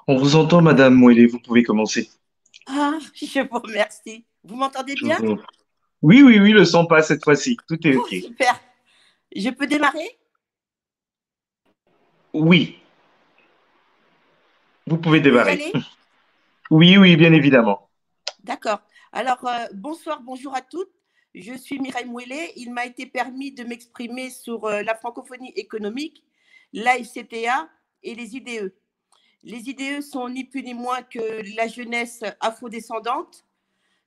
On vous entend, Madame Moellet, vous pouvez commencer. Ah, je vous remercie. Vous m'entendez Je bien? vous en- Oui, oui, oui, le son passe cette fois-ci. Tout est Oh, OK. super. Je peux démarrer? Oui, vous Je pouvez peux y démarrer. aller? Oui, oui, bien évidemment. D'accord. Alors, bonsoir, bonjour à toutes. Je suis Mireille Mouelet. Il m'a été permis de m'exprimer sur la francophonie économique, l'AFCTA et les IDE. Les IDE sont ni plus ni moins que la jeunesse afrodescendante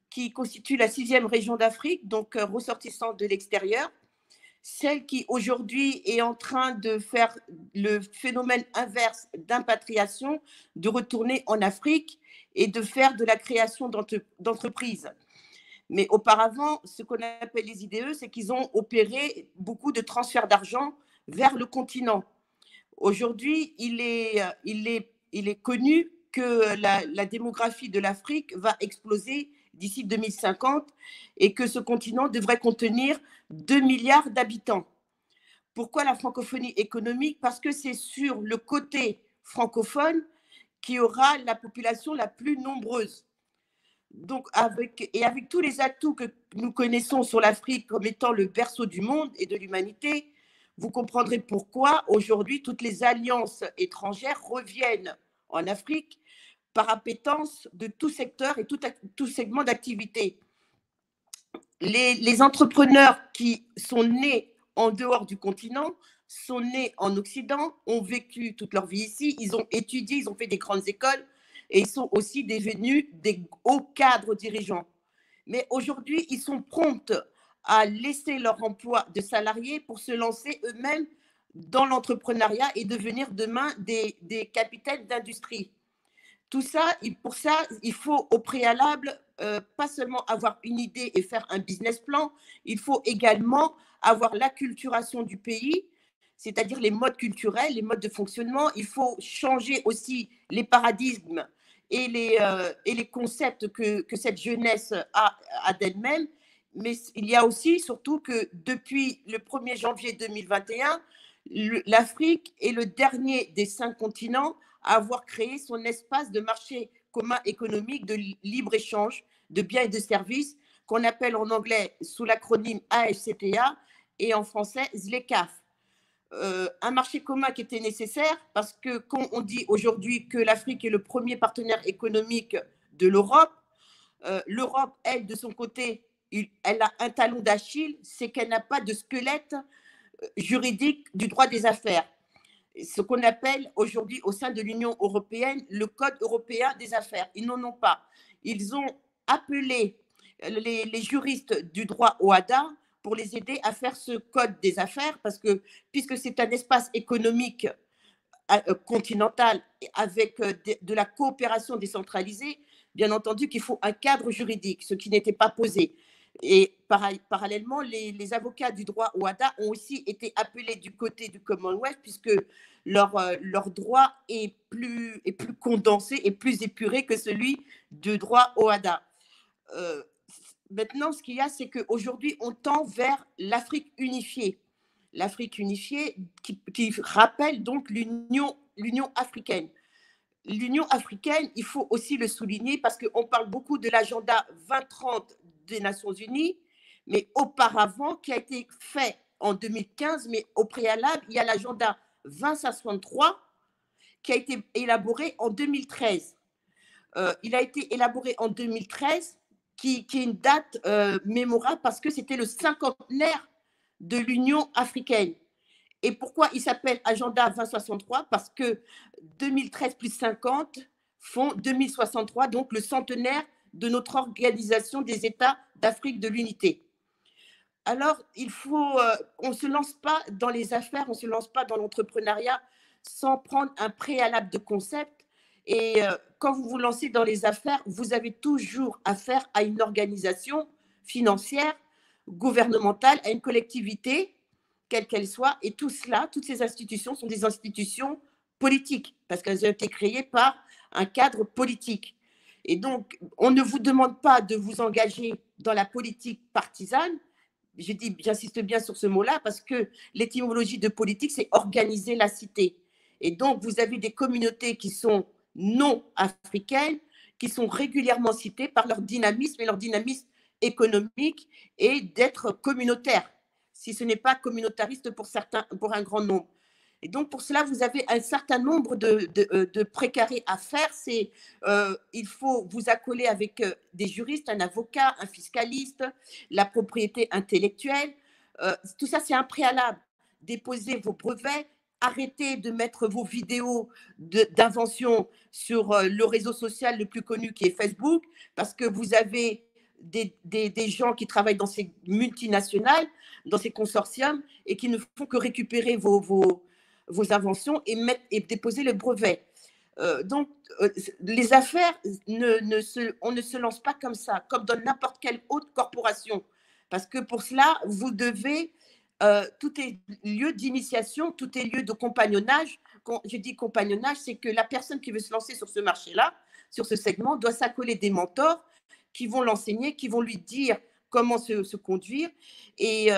qui constitue la sixième région d'Afrique, donc ressortissante de l'extérieur. Celle qui aujourd'hui est en train de faire le phénomène inverse d'impatriation, de retourner en Afrique et de faire de la création d'entreprises. Mais auparavant, ce qu'on appelle les IDE, c'est qu'ils ont opéré beaucoup de transferts d'argent vers le continent. Aujourd'hui, il est connu que la démographie de l'Afrique va exploser d'ici 2050 et que ce continent devrait contenir 2 milliards d'habitants. Pourquoi la francophonie économique? Parce que c'est sur le côté francophone qui aura la population la plus nombreuse. Donc, avec tous les atouts que nous connaissons sur l'Afrique comme étant le berceau du monde et de l'humanité, vous comprendrez pourquoi aujourd'hui toutes les alliances étrangères reviennent en Afrique par appétence de tout secteur et tout segment d'activité. Les entrepreneurs qui sont nés en dehors du continent sont nés en Occident, ont vécu toute leur vie ici, ils ont étudié, ils ont fait des grandes écoles et ils sont aussi devenus des hauts cadres dirigeants. Mais aujourd'hui, ils sont prompts à laisser leur emploi de salariés pour se lancer eux-mêmes dans l'entrepreneuriat et devenir demain des capitaines d'industrie. Tout ça, pour ça, il faut au préalable pas seulement avoir une idée et faire un business plan, il faut également avoir l'acculturation du pays, c'est-à-dire les modes culturels, les modes de fonctionnement. Il faut changer aussi les paradigmes et les concepts que cette jeunesse a d'elle-même. Mais il y a aussi, surtout, que depuis le 1er janvier 2021, l'Afrique est le dernier des 5 continents à avoir créé son espace de marché commun économique de libre-échange de biens et de services qu'on appelle en anglais sous l'acronyme AFCTA et en français ZLECAf. Un marché commun qui était nécessaire parce que quand on dit aujourd'hui que l'Afrique est le premier partenaire économique de l'Europe, l'Europe, elle, de son côté, elle a un talon d'Achille, c'est qu'elle n'a pas de squelette juridique du droit des affaires, ce qu'on appelle aujourd'hui au sein de l'Union européenne le Code européen des affaires. Ils n'en ont pas. Ils ont appelé les juristes du droit OHADA pour les aider à faire ce Code des affaires parce que, puisque c'est un espace économique continental avec de la coopération décentralisée, bien entendu qu'il faut un cadre juridique, ce qui n'était pas posé. Et parallèlement, les avocats du droit OHADA ont aussi été appelés du côté du Commonwealth puisque leur droit est plus condensé et plus épuré que celui du droit OHADA. Euh, Maintenant, ce qu'il y a, c'est qu'aujourd'hui, on tend vers l'Afrique unifiée. L'Afrique unifiée qui rappelle donc l'Union africaine. L'Union africaine, il faut aussi le souligner parce qu'on parle beaucoup de l'agenda 2030 des Nations unies, mais auparavant, qui a été fait en 2015, mais au préalable, il y a l'agenda 2063 qui a été élaboré en 2013. Il a été élaboré en 2013, qui est une date mémorable parce que c'était le cinquantenaire de l'Union africaine. Et pourquoi il s'appelle Agenda 2063? Parce que 2013 plus 50 font 2063, donc le centenaire de notre organisation des États d'Afrique de l'unité. Alors, on ne se lance pas dans les affaires, on ne se lance pas dans l'entrepreneuriat sans prendre un préalable de concept. Et quand vous vous lancez dans les affaires, vous avez toujours affaire à une organisation financière, gouvernementale, à une collectivité, quelle qu'elle soit. Et tout cela, toutes ces institutions sont des institutions politiques parce qu'elles ont été créées par un cadre politique. Et donc, on ne vous demande pas de vous engager dans la politique partisane. J'insiste bien sur ce mot-là parce que l'étymologie de politique, c'est organiser la cité. Et donc, vous avez des communautés qui sont non africaines qui sont régulièrement citées par leur dynamisme et leur dynamisme économique et d'être communautaires, si ce n'est pas communautariste pour certains, pour un grand nombre. Et donc, pour cela, vous avez un certain nombre de précarés à faire. Il faut vous accoler avec des juristes, un avocat, un fiscaliste, la propriété intellectuelle. Tout ça, c'est un préalable. Déposez vos brevets, arrêtez de mettre vos vidéos d'invention sur le réseau social le plus connu qui est Facebook, parce que vous avez des gens qui travaillent dans ces multinationales, dans ces consortiums, et qui ne font que récupérer vos inventions et déposer le brevet. Donc, les affaires, on ne se lance pas comme ça, comme dans n'importe quelle autre corporation. Parce que pour cela, vous devez, tout est lieu d'initiation, tout est lieu de compagnonnage. Quand je dis compagnonnage, c'est que la personne qui veut se lancer sur ce marché-là, sur ce segment, doit s'accoler des mentors qui vont l'enseigner, qui vont lui dire comment se conduire. Et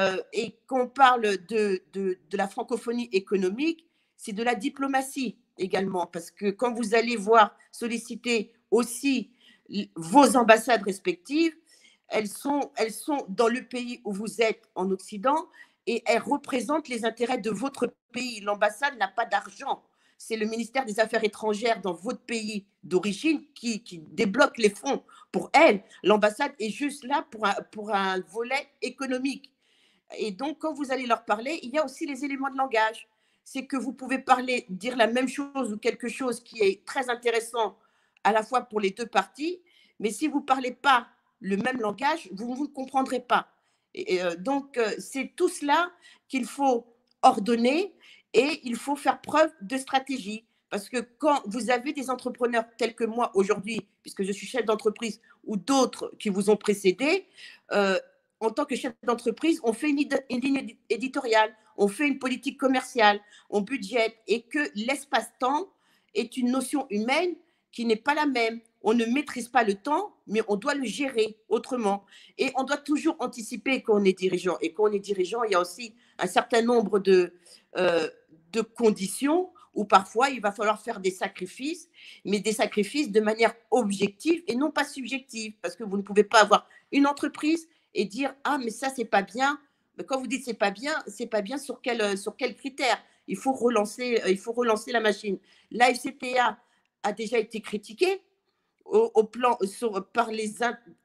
quand on parle de la francophonie économique, c'est de la diplomatie également, parce que quand vous allez voir solliciter aussi vos ambassades respectives, elles sont dans le pays où vous êtes en Occident et elles représentent les intérêts de votre pays. L'ambassade n'a pas d'argent. C'est le ministère des Affaires étrangères dans votre pays d'origine qui débloque les fonds pour elle. L'ambassade est juste là pour un volet économique. Et donc, quand vous allez leur parler, il y a aussi les éléments de langage. C'est que vous pouvez parler, dire la même chose ou quelque chose qui est très intéressant à la fois pour les deux parties, mais si vous ne parlez pas le même langage, vous ne comprendrez pas. Donc, c'est tout cela qu'il faut ordonner et il faut faire preuve de stratégie. Parce que quand vous avez des entrepreneurs tels que moi aujourd'hui, puisque je suis chef d'entreprise, ou d'autres qui vous ont précédé, en tant que chef d'entreprise, on fait une ligne éditoriale, on fait une politique commerciale, on budgète, et que l'espace-temps est une notion humaine qui n'est pas la même. On ne maîtrise pas le temps, mais on doit le gérer autrement. Et on doit toujours anticiper quand on est dirigeant. Et quand on est dirigeant, il y a aussi un certain nombre de conditions où parfois il va falloir faire des sacrifices, mais des sacrifices de manière objective et non pas subjective, parce que vous ne pouvez pas avoir une entreprise et dire ah mais ça c'est pas bien. Mais quand vous dites c'est pas bien sur quel critère? Il faut relancer la machine. La FCTA a déjà été critiquée au plan par les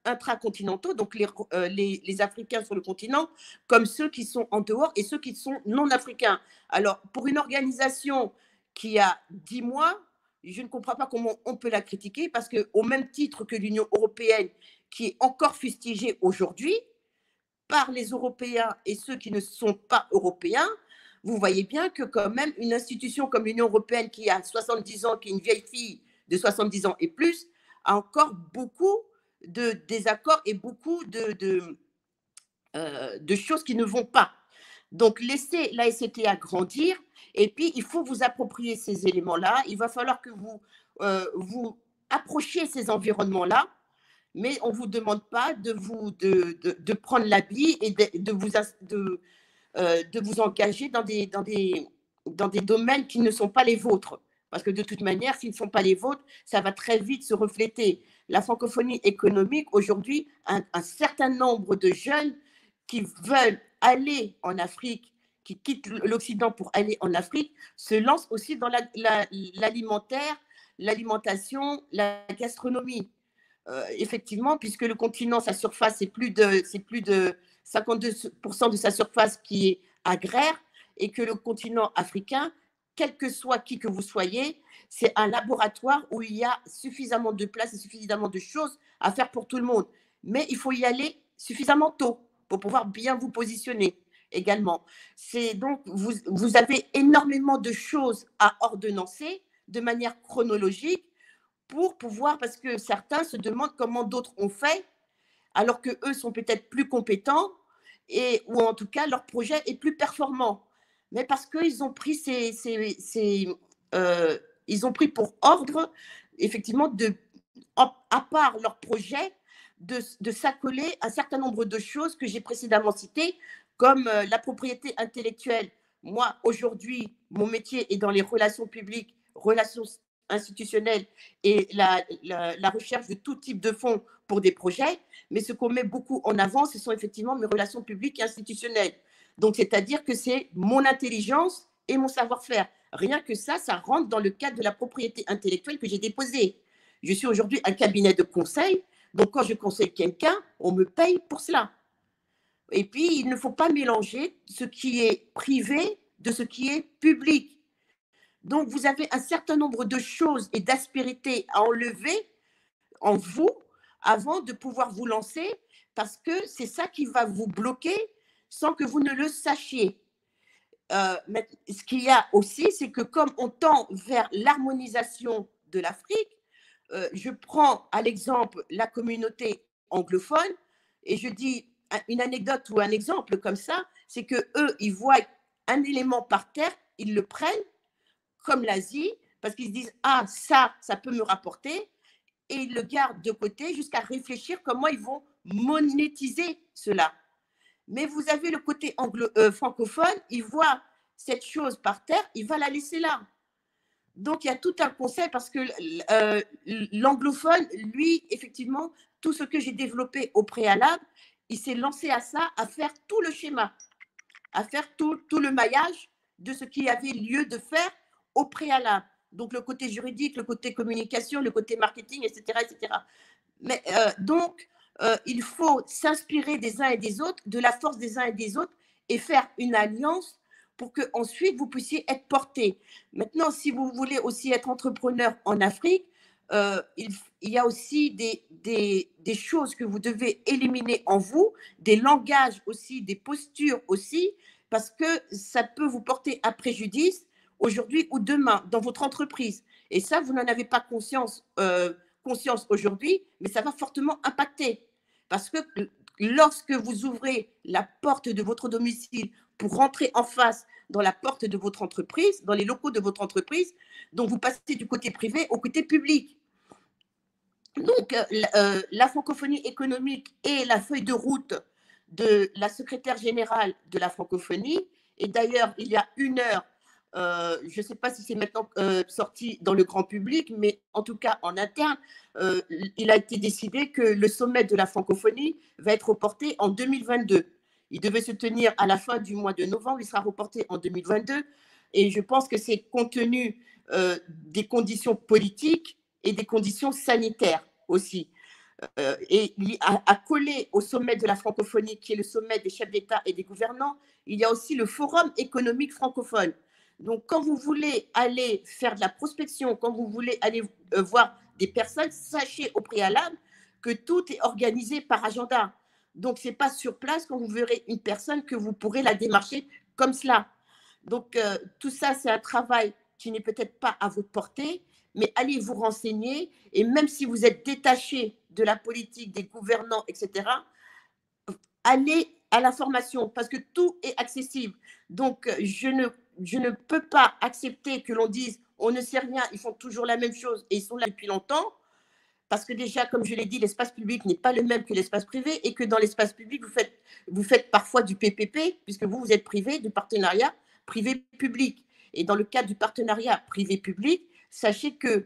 intracontinentaux, donc les Africains sur le continent, comme ceux qui sont en dehors et ceux qui sont non africains. Alors, pour une organisation qui a 10 mois, je ne comprends pas comment on peut la critiquer, parce qu'au même titre que l'Union européenne, qui est encore fustigée aujourd'hui par les Européens et ceux qui ne sont pas européens, vous voyez bien que quand même une institution comme l'Union européenne qui a 70 ans, qui est une vieille fille de 70 ans et plus, a encore beaucoup de désaccords et beaucoup de choses qui ne vont pas. Donc, laissez la SCTA grandir et puis il faut vous approprier ces éléments-là. Il va falloir que vous approchiez ces environnements-là, mais on ne vous demande pas de prendre l'habit et de vous engager dans des domaines qui ne sont pas les vôtres. Parce que de toute manière, s'ils ne sont pas les vôtres, ça va très vite se refléter. La francophonie économique, aujourd'hui, un certain nombre de jeunes qui veulent aller en Afrique, qui quittent l'Occident pour aller en Afrique, se lancent aussi dans l'alimentaire, l'alimentation, la gastronomie. Effectivement, puisque le continent, sa surface, c'est plus de 52% de sa surface qui est agraire, et que le continent africain, quel que soit qui que vous soyez, c'est un laboratoire où il y a suffisamment de place et suffisamment de choses à faire pour tout le monde. Mais il faut y aller suffisamment tôt pour pouvoir bien vous positionner également. C'est donc, vous avez énormément de choses à ordonnancer de manière chronologique pour pouvoir, parce que certains se demandent comment d'autres ont fait, alors qu'eux sont peut-être plus compétents, ou en tout cas leur projet est plus performant. Mais parce qu'ils ont pris ils ont pris pour ordre, effectivement, à part leur projet, de s'accoler un certain nombre de choses que j'ai précédemment citées, comme la propriété intellectuelle. Moi, aujourd'hui, mon métier est dans les relations publiques, relations institutionnelle et la recherche de tout type de fonds pour des projets, mais ce qu'on met beaucoup en avant, ce sont effectivement mes relations publiques et institutionnelles. Donc, c'est-à-dire que c'est mon intelligence et mon savoir-faire. Rien que ça rentre dans le cadre de la propriété intellectuelle que j'ai déposée. Je suis aujourd'hui un cabinet de conseil, donc quand je conseille quelqu'un, on me paye pour cela. Et puis, il ne faut pas mélanger ce qui est privé de ce qui est public. Donc, vous avez un certain nombre de choses et d'aspérités à enlever en vous avant de pouvoir vous lancer, parce que c'est ça qui va vous bloquer sans que vous ne le sachiez. Mais ce qu'il y a aussi, c'est que comme on tend vers l'harmonisation de l'Afrique, je prends à l'exemple la communauté anglophone et je dis une anecdote ou un exemple comme ça, c'est que eux, ils voient un élément par terre, ils le prennent comme l'Asie parce qu'ils se disent ah ça peut me rapporter et ils le gardent de côté jusqu'à réfléchir comment ils vont monétiser cela. Mais vous avez le côté francophone, il voit cette chose par terre, il va la laisser là. Donc, il y a tout un concept parce que l'anglophone, lui, effectivement, tout ce que j'ai développé au préalable, il s'est lancé à ça, à faire tout le schéma, à faire tout le maillage de ce qu'il y avait lieu de faire au préalable. Donc, le côté juridique, le côté communication, le côté marketing, etc. etc. Mais, il faut s'inspirer des uns et des autres, de la force des uns et des autres, et faire une alliance pour que ensuite vous puissiez être porté. Maintenant, si vous voulez aussi être entrepreneur en Afrique, il y a aussi des choses que vous devez éliminer en vous, des langages aussi, des postures aussi, parce que ça peut vous porter à préjudice aujourd'hui ou demain dans votre entreprise. Et ça, vous n'en avez pas conscience aujourd'hui, mais ça va fortement impacter. Parce que lorsque vous ouvrez la porte de votre domicile pour rentrer en face dans la porte de votre entreprise, dans les locaux de votre entreprise, donc vous passez du côté privé au côté public. Donc, la francophonie économique est la feuille de route de la secrétaire générale de la francophonie. Et d'ailleurs, il y a une heure, je ne sais pas si c'est maintenant sorti dans le grand public, mais en tout cas en interne, il a été décidé que le sommet de la francophonie va être reporté en 2022. Il devait se tenir à la fin du mois de novembre, il sera reporté en 2022. Et je pense que c'est compte tenu des conditions politiques et des conditions sanitaires aussi. Et à coller au sommet de la francophonie, qui est le sommet des chefs d'État et des gouvernants, il y a aussi le Forum économique francophone. Donc, quand vous voulez aller faire de la prospection, quand vous voulez aller voir des personnes, sachez au préalable que tout est organisé par agenda. Donc, ce n'est pas sur place quand vous verrez une personne que vous pourrez la démarcher comme cela. Donc, tout ça, c'est un travail qui n'est peut-être pas à votre portée, mais allez vous renseigner. Et même si vous êtes détaché de la politique, des gouvernants, etc., allez à la formation parce que tout est accessible. Donc, je ne peux pas accepter que l'on dise on ne sait rien, ils font toujours la même chose et ils sont là depuis longtemps. Parce que déjà, comme je l'ai dit, l'espace public n'est pas le même que l'espace privé et que dans l'espace public, vous faites parfois du PPP, puisque vous êtes privé, du partenariat privé-public. Et dans le cadre du partenariat privé-public, sachez que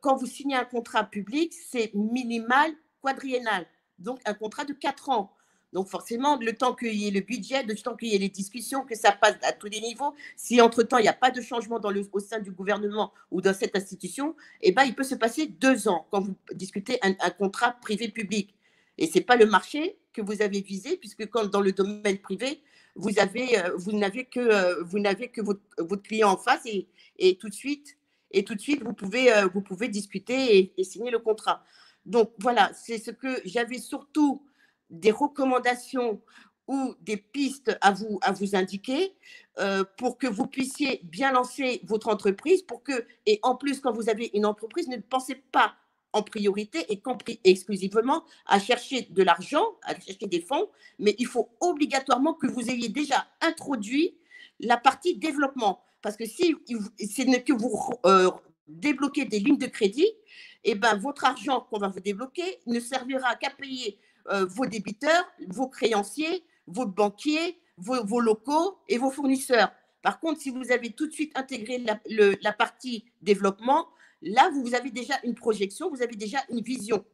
quand vous signez un contrat public, c'est minimal quadriennal, donc un contrat de 4 ans. Donc forcément, le temps qu'il y ait le budget, le temps qu'il y ait les discussions, que ça passe à tous les niveaux, si entre-temps, il n'y a pas de changement au sein du gouvernement ou dans cette institution, eh ben, il peut se passer 2 ans quand vous discutez un contrat privé-public. Et ce n'est pas le marché que vous avez visé, puisque quand dans le domaine privé, vous n'avez que votre client en face et tout de suite, vous pouvez discuter et signer le contrat. Donc voilà, c'est ce que j'avais surtout des recommandations ou des pistes à vous indiquer pour que vous puissiez bien lancer votre entreprise et en plus, quand vous avez une entreprise, ne pensez pas en priorité et exclusivement à chercher de l'argent, à chercher des fonds, mais il faut obligatoirement que vous ayez déjà introduit la partie développement. Parce que si ce n'est que vous débloquez des lignes de crédit, et ben, votre argent qu'on va vous débloquer ne servira qu'à payer vos débiteurs, vos créanciers, vos banquiers, vos locaux et vos fournisseurs. Par contre, si vous avez tout de suite intégré la partie développement, Là, vous avez déjà une projection, vous avez déjà une vision.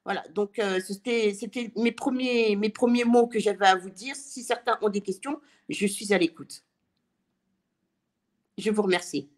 Voilà, donc c'était mes premiers mots que j'avais à vous dire. Si certains ont des questions, je suis à l'écoute. Je vous remercie.